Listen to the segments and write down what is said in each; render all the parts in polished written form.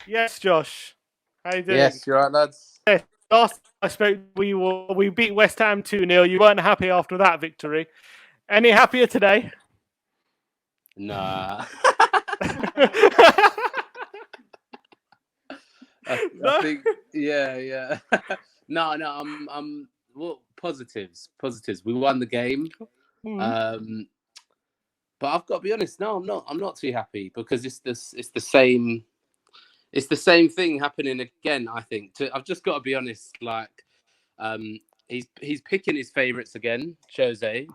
Yes, Josh. How you doing? Yes, you're right, lads. Yes. Last I spoke, we beat West Ham 2-0. You weren't happy after that victory. Any happier today? Nah. No? I think, yeah. No, I'm. Well, positives. We won the game. Mm. But I've got to be honest. No, I'm not too happy because it's the same. It's the same thing happening again. I think. I've just got to be honest. Like, he's picking his favourites again. Jose.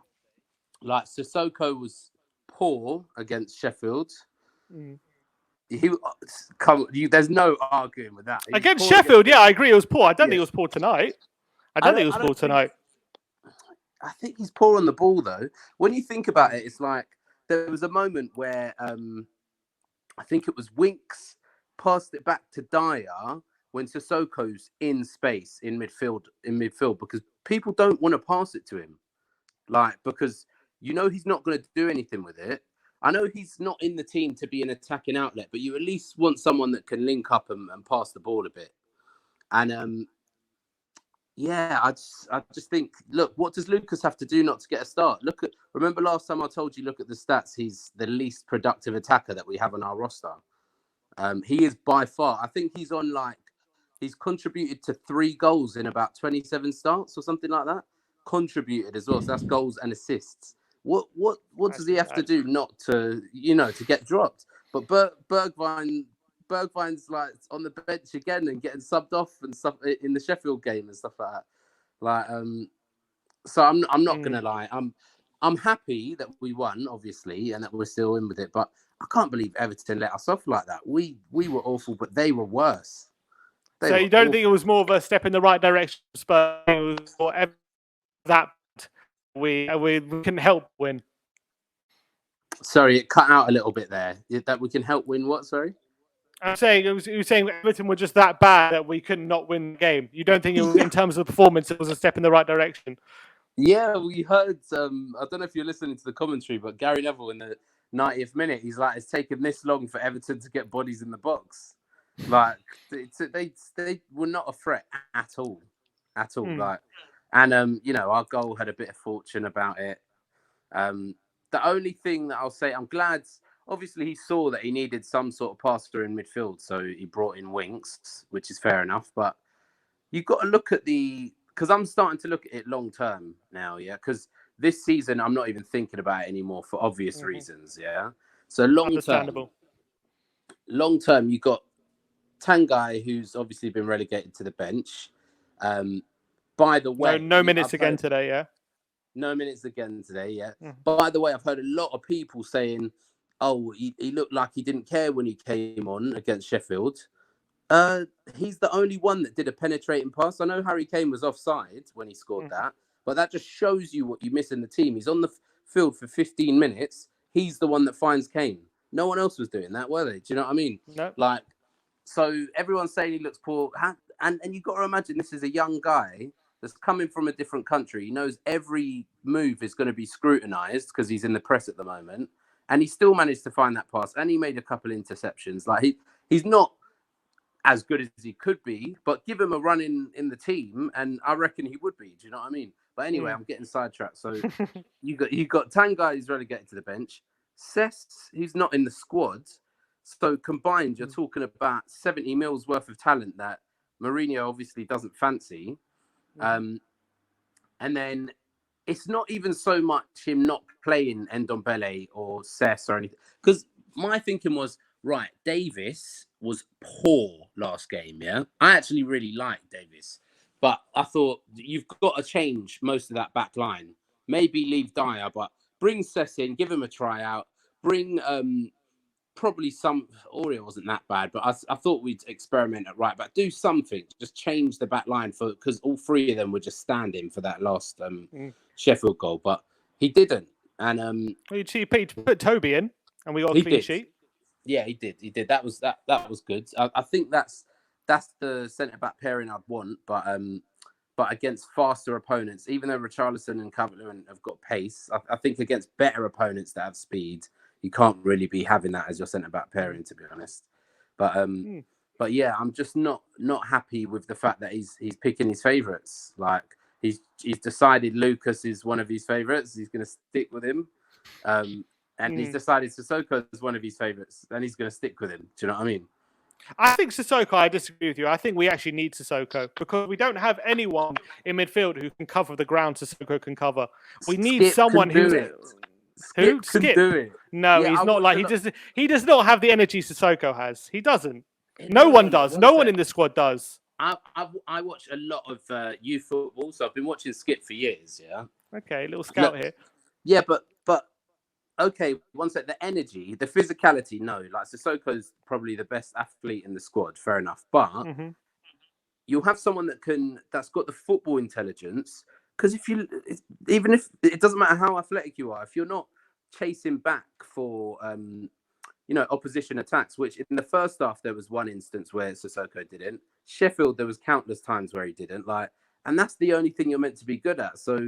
Like Sissoko was poor against Sheffield. Mm. There's no arguing with that. Against Sheffield, yeah, I agree. It was poor. I don't think it was poor tonight. I think he's poor on the ball, though. When you think about it, it's like there was a moment where I think it was Winks passed it back to Dyer when Sissoko's in space in midfield because people don't want to pass it to him, like because he's not going to do anything with it. I know he's not in the team to be an attacking outlet, but you at least want someone that can link up and pass the ball a bit. And yeah, I just think, look, what does Lucas have to do not to get a start? Remember last time I told you, look at the stats. He's the least productive attacker that we have on our roster. He is by far. I think he's contributed to 3 goals in about 27 starts or something like that. Contributed as well. So that's goals and assists. What does he have to do not to to get dropped? But Bergwijn's like on the bench again and getting subbed off and stuff in the Sheffield game and stuff like that. Like so I'm not gonna lie. I'm happy that we won, obviously, and that we're still in with it. But I can't believe Everton let us off like that. We were awful, but they were worse. So you don't think it was more of a step in the right direction, Spurs, or that we can help win? Sorry, it cut out a little bit there. That we can help win what? Sorry? I'm saying you were saying Everton were just that bad that we couldn't not win the game. You don't think it was, in terms of performance, it was a step in the right direction? Yeah, we heard. I don't know if you're listening to the commentary, but Gary Neville in the 90th minute, he's like, "It's taken this long for Everton to get bodies in the box." Like they were not a threat at all. Like, and our goal had a bit of fortune about it. The only thing that I'll say, I'm glad. Obviously, he saw that he needed some sort of passer in midfield, so he brought in Winks, which is fair enough. But you've got to look at because I'm starting to look at it long term now, yeah. Because this season, I'm not even thinking about it anymore for obvious reasons, yeah. So long term, you got Tanguy, who's obviously been relegated to the bench. By the way, no minutes again today, yeah. No minutes again today, yeah. By the way, I've heard a lot of people saying, "Oh, he looked like he didn't care when he came on against Sheffield." He's the only one that did a penetrating pass. I know Harry Kane was offside when he scored that, but that just shows you what you miss in the team. He's on the field for 15 minutes. He's the one that finds Kane. No one else was doing that, were they? Do you know what I mean? No. Like, so everyone's saying he looks poor. And you've got to imagine this is a young guy that's coming from a different country. He knows every move is going to be scrutinized because he's in the press at the moment. And he still managed to find that pass. And he made a couple interceptions. Like, he's not as good as he could be, but give him a run in the team, and I reckon he would be. Do you know what I mean? But anyway, I'm getting sidetracked. So you got Tanguy who's relegated to the bench, Cess who's not in the squad. So combined, you're talking about 70 mils worth of talent that Mourinho obviously doesn't fancy. And then it's not even so much him not playing Ndombele or Cess or anything. Because my thinking was, right, Davis was poor last game, yeah? I actually really liked Davis. But I thought, you've got to change most of that back line. Maybe leave Dyer, but bring Cess in, give him a tryout. Bring probably some... Aurier wasn't that bad, but I thought we'd experiment at right back. Do something. Just change the back line because all 3 of them were just standing for that last Sheffield goal. But he didn't. And he put Toby in, and we got a clean sheet. Yeah, he did. That was good. I think that's the centre back pairing I'd want. But but against faster opponents, even though Richarlison and Calvert-Lewin have got pace, I think against better opponents that have speed, you can't really be having that as your centre-back pairing, to be honest. But yeah, I'm just not happy with the fact that he's picking his favourites. Like he's decided Lucas is one of his favourites. He's going to stick with him, and he's decided Sissoko is one of his favourites, and he's going to stick with him. Do you know what I mean? I think Sissoko, I disagree with you. I think we actually need Sissoko because we don't have anyone in midfield who can cover the ground Sissoko can cover. We need someone who's... Skip can do it. No, he's not like... He does not have the energy Sissoko has. He doesn't. No one does. No one in the squad does. I watch a lot of youth football, so I've been watching Skip for years, yeah? Okay, little scout here. Yeah, but okay, one sec. The energy, the physicality, no. Like Sissoko's probably the best athlete in the squad, fair enough. But you'll have someone that's got the football intelligence. Because even if it doesn't matter how athletic you are, if you're not chasing back for opposition attacks, which in the first half there was one instance where Sissoko didn't. Sheffield, there was countless times where he didn't. And that's the only thing you're meant to be good at. So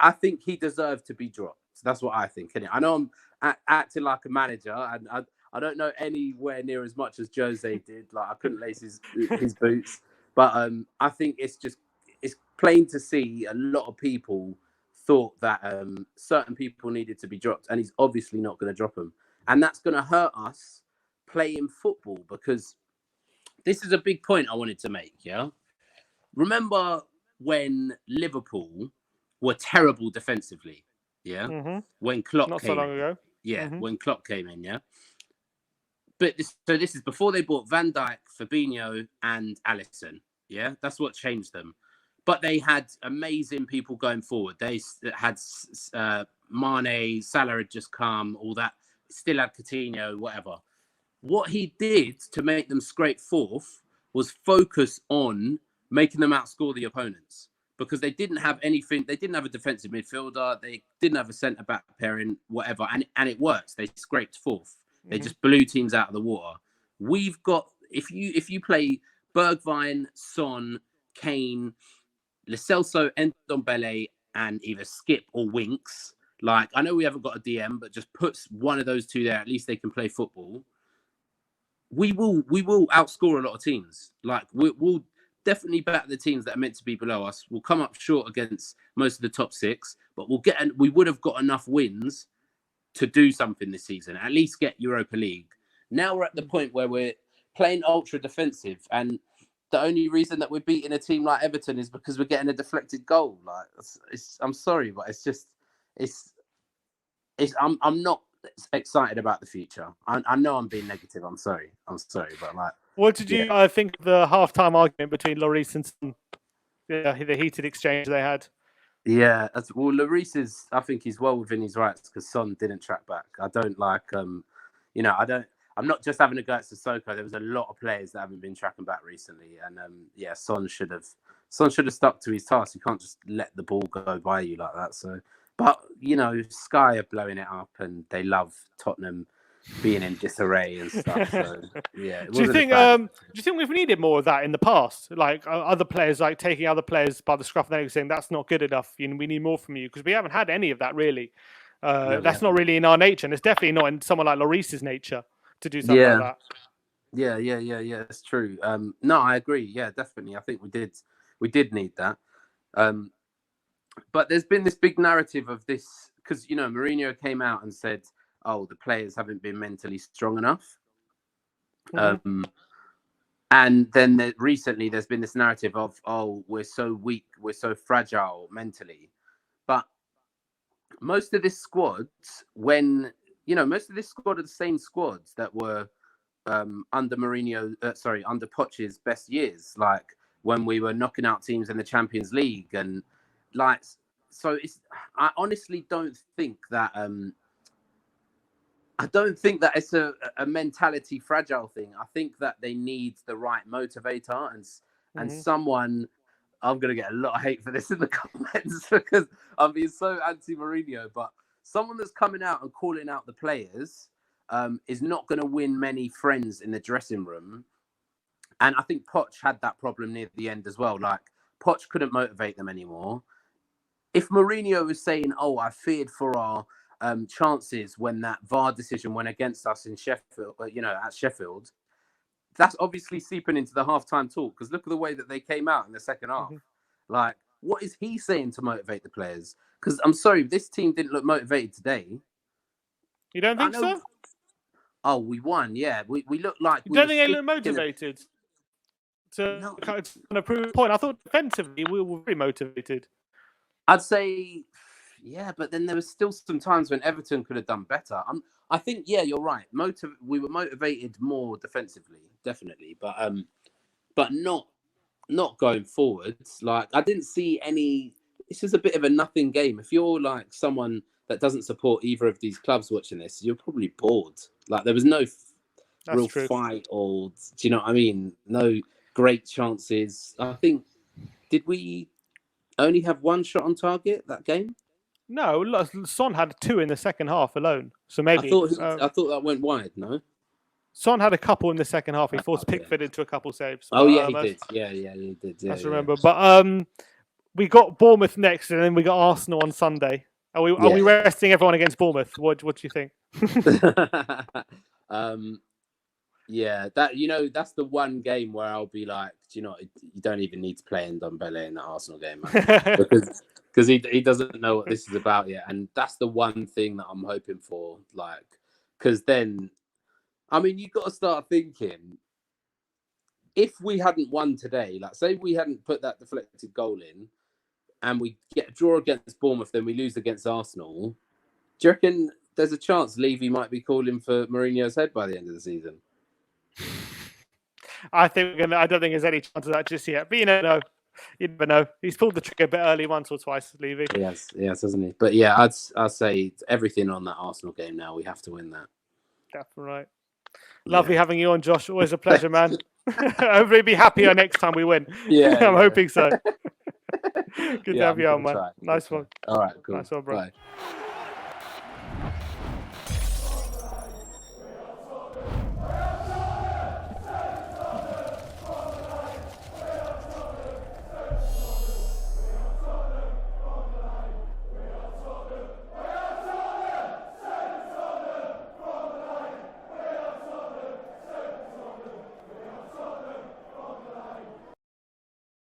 I think he deserved to be dropped. That's what I think. I know I'm acting like a manager, and I don't know anywhere near as much as Jose did. Like I couldn't lace his boots, but I think it's plain to see a lot of people thought that certain people needed to be dropped, and he's obviously not going to drop them, and that's going to hurt us playing football because this is a big point I wanted to make. Yeah, remember when Liverpool were terrible defensively? Yeah, when Klopp not came so long in. ago. Yeah, when Klopp came in. Yeah, but this is before they bought Van Dijk, Fabinho, and Alisson. Yeah, that's what changed them. But they had amazing people going forward. They had Mane, Salah had just come, all that. Still had Coutinho, whatever. What he did to make them scrape fourth was focus on making them outscore the opponents because they didn't have anything. They didn't have a defensive midfielder. They didn't have a centre-back pairing, whatever. And it works. They scraped fourth. They just blew teams out of the water. We've got, if you play Bergwijn, Son, Kane, Lo Celso, Ndombele, and either Skip or Winks. Like, I know we haven't got a DM, but just puts one of those two there. At least they can play football. We will outscore a lot of teams. Like, we'll definitely batter the teams that are meant to be below us. We'll come up short against most of the top six, but we would have got enough wins to do something this season. At least get Europa League. Now we're at the point where we're playing ultra defensive, and the only reason that we're beating a team like Everton is because we're getting a deflected goal. Like, I'm sorry, but I'm not excited about the future. I know I'm being negative. I'm sorry, but like. What did you think of the halftime argument between Lloris and Son? Yeah, the heated exchange they had. Yeah, well, Lloris I think he's well within his rights because Son didn't track back. I don't like, I'm not just having a go at Sissoko. There was a lot of players that haven't been tracking back recently, and Son should have stuck to his task. You can't just let the ball go by you like that. So, but Sky are blowing it up, and they love Tottenham being in disarray and stuff. So yeah. Do you think we've needed more of that in the past? Like other players, like taking other players by the scruff of the neck, saying that's not good enough. We need more from you because we haven't had any of that really. That's not really in our nature, and it's definitely not in someone like Lloris's nature to do something like that. Yeah. It's true. No, I agree. Yeah, definitely. I think we did need that. But there's been this big narrative of this because Mourinho came out and said, "Oh, the players haven't been mentally strong enough." And then recently there's been this narrative of, "Oh, we're so weak, we're so fragile mentally." But most of this squad, most of this squad are the same squads that were under under Poch's best years, like when we were knocking out teams in the Champions League, and like, so I honestly don't think that it's a mentality fragile thing. I think that they need the right motivator and someone. I'm going to get a lot of hate for this in the comments because I'm being so anti-Mourinho, but someone that's coming out and calling out the players is not going to win many friends in the dressing room. And I think Poch had that problem near the end as well. Like, Poch couldn't motivate them anymore. If Mourinho was saying, "Oh, I feared for our chances when that VAR decision went against us in Sheffield, at Sheffield," that's obviously seeping into the halftime talk. Because look at the way that they came out in the second half. Like, what is he saying to motivate the players? Because I'm sorry, this team didn't look motivated today. You don't think so? Oh, we won. Yeah, we looked like. You don't think they look motivated? To kind of prove a point. I thought defensively we were very motivated. I'd say, yeah, but then there was still some times when Everton could have done better. I think, yeah, you're right. We were motivated more defensively, definitely, but not going forwards. Like, I didn't see any. This is a bit of a nothing game. If you're like someone that doesn't support either of these clubs watching this, you're probably bored. Like, there was no real fight, or do you know what I mean? No great chances. I think, did we only have one shot on target that game? No, Son had 2 in the second half alone. So maybe I thought that went wide. No, Son had a couple in the second half. He forced Pickford into a couple saves. Oh, yeah, he did. Yeah, he did. Yeah, I remember. But we got Bournemouth next, and then we got Arsenal on Sunday. Are we resting everyone against Bournemouth? What do you think? Yeah, that's the one game where I'll be like, you don't even need to play Ndombele in the Arsenal game, man. because he doesn't know what this is about yet, and that's the one thing that I'm hoping for. Like, because then, I mean, you've got to start thinking, if we hadn't won today, like say we hadn't put that deflected goal in, and we get a draw against Bournemouth, then we lose against Arsenal, do you reckon there's a chance Levy might be calling for Mourinho's head by the end of the season? I don't think there's any chance of that just yet. But you never know. He's pulled the trigger a bit early once or twice, Levy. Yes, hasn't he? But yeah, I'd say everything on that Arsenal game now. We have to win that. Definitely right. Lovely having you on, Josh. Always a pleasure, man. Hopefully be happier next time we win. Yeah, I'm hoping so. Good to have you on, man. Nice one. All right, cool. Nice one, bro. Bye.